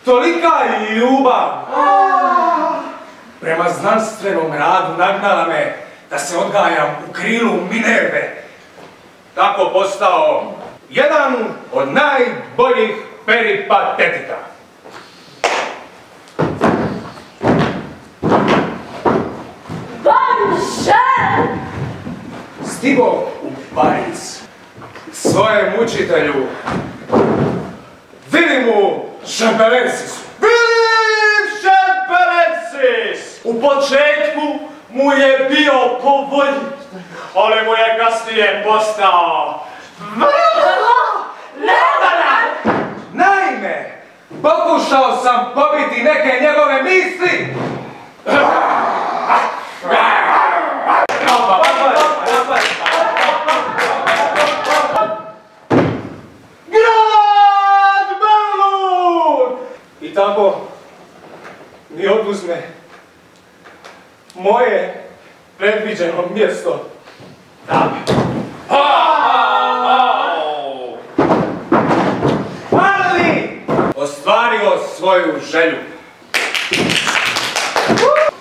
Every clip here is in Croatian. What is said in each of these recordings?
tolika ljubav prema znanstvenom radu nagnala me da se odgajam u krilu Minerve. Tako postao jedan od najboljih peripatetika. Stigo u Pariz svojem učitelju Vilimu Šampelensisu. Vilim Šampelensis! U početku mu je bio po volji, ali mu je kasnije postao vrlo nevaran. Naime, pokušao sam pobiti neke njegove misli. I tako mi oduzme moje predviđeno mjesto. Ali ostvario svoju želju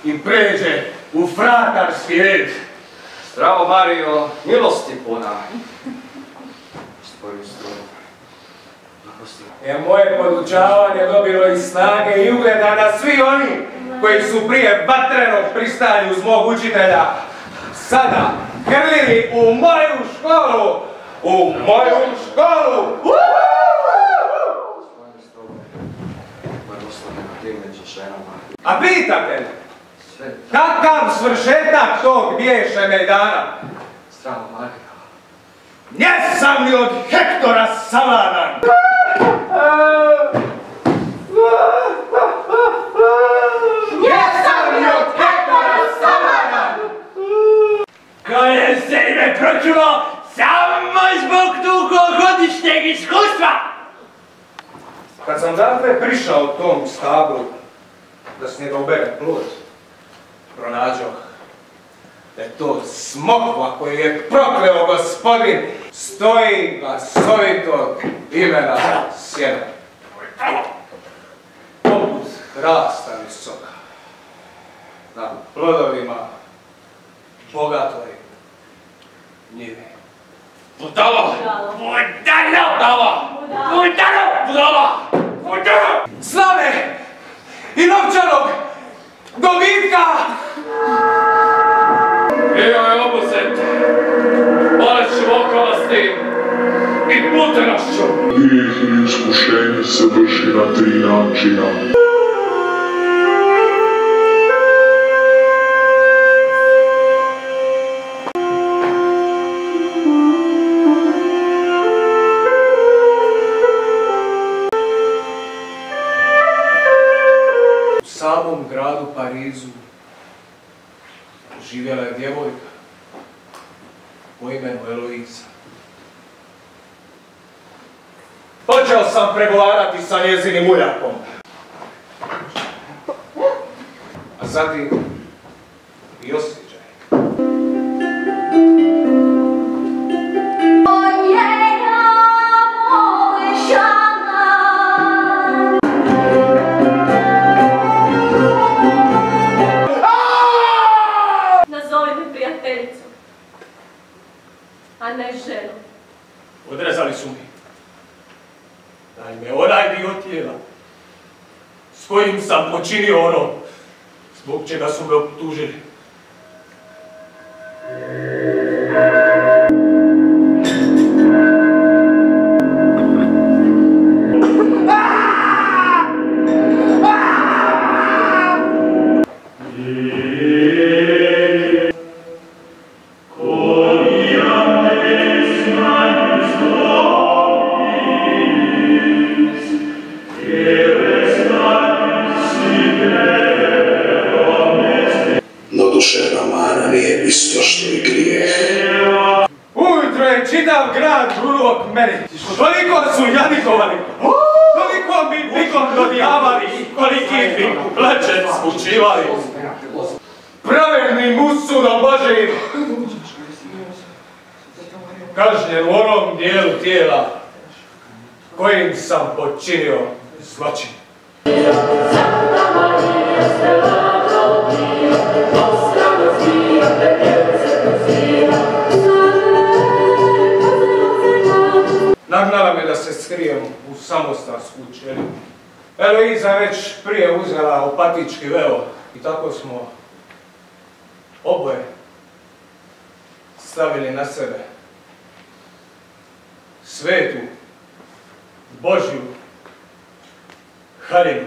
i pređe u fratarski red. Zdravo, Mario, milosti puna. Jer moje podučavanje dobilo i snage i ugleda da svi oni koji su prije vatrenog pristali uz mog učitelja sada grlili u moju školu! U moju školu! A pitate, kakav svršetak tog biješe mejdana? Zdravo, Mario. Njesam li od Hektora savladan? Njesam li od Hektora savladan? Koje se ime pročulo samo zbog dugogodišnjeg iskustva! Kad sam dakle prišao tom stablu da s njega uberem plod, pronađoh da je to smokva koju je prokleo gospodin, stoji glasovitog imena sjena. Poput hrasta visoka, na plodovima bogatoj njive. Budalo! Budalo! Budalo! Budalo! Slave i novčanog dobitka! Bio je obuzet bolešću okolosti i putenošću. Grijeh i iskušenje se vrši na 3 načina. U samom gradu Parizu živjela je djevojka po imenu Eloisa. Počeo sam pregovarati sa njezinim uljakom. A zatim i osjećaj. Nazovi me prijateljicom, a ne ženom. Odrezali su mi. Naime, onaj dio tijela s kojim sam počinio ono zbog čega su me optužili. Ujutro je čitav grad grunuo k meni. Toliko su jadikovali, toliko mi bikom dodijavali, koliki mi plečet smučivali. Pravednim usudom Božijim kažnjen u onom dijelu tijela kojim sam počinio zločin. Nagnala me da se skrijem u samostarsku ćeliju. Eloiza već prije uzela opatički veo i tako smo oboje stavili na sebe svetu, Božju haljinu.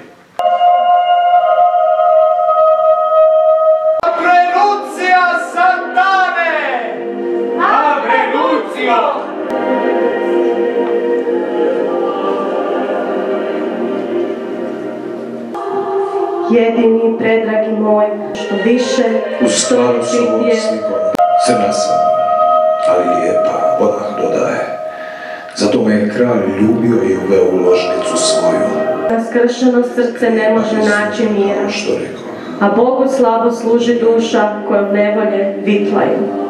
Abrenucija satane! Abrenucio! Jedini, predragi moj, što više, U što skladu s ovom bitnije. slikom, crna sam, ali lijepa, odmah dodaje. Zato me je kralj ljubio i uveo u ložnicu svoju. Raskršeno srce ne može naći mira, Što rekao? a Bogu slabo služi duša koju nevolje vitlaju.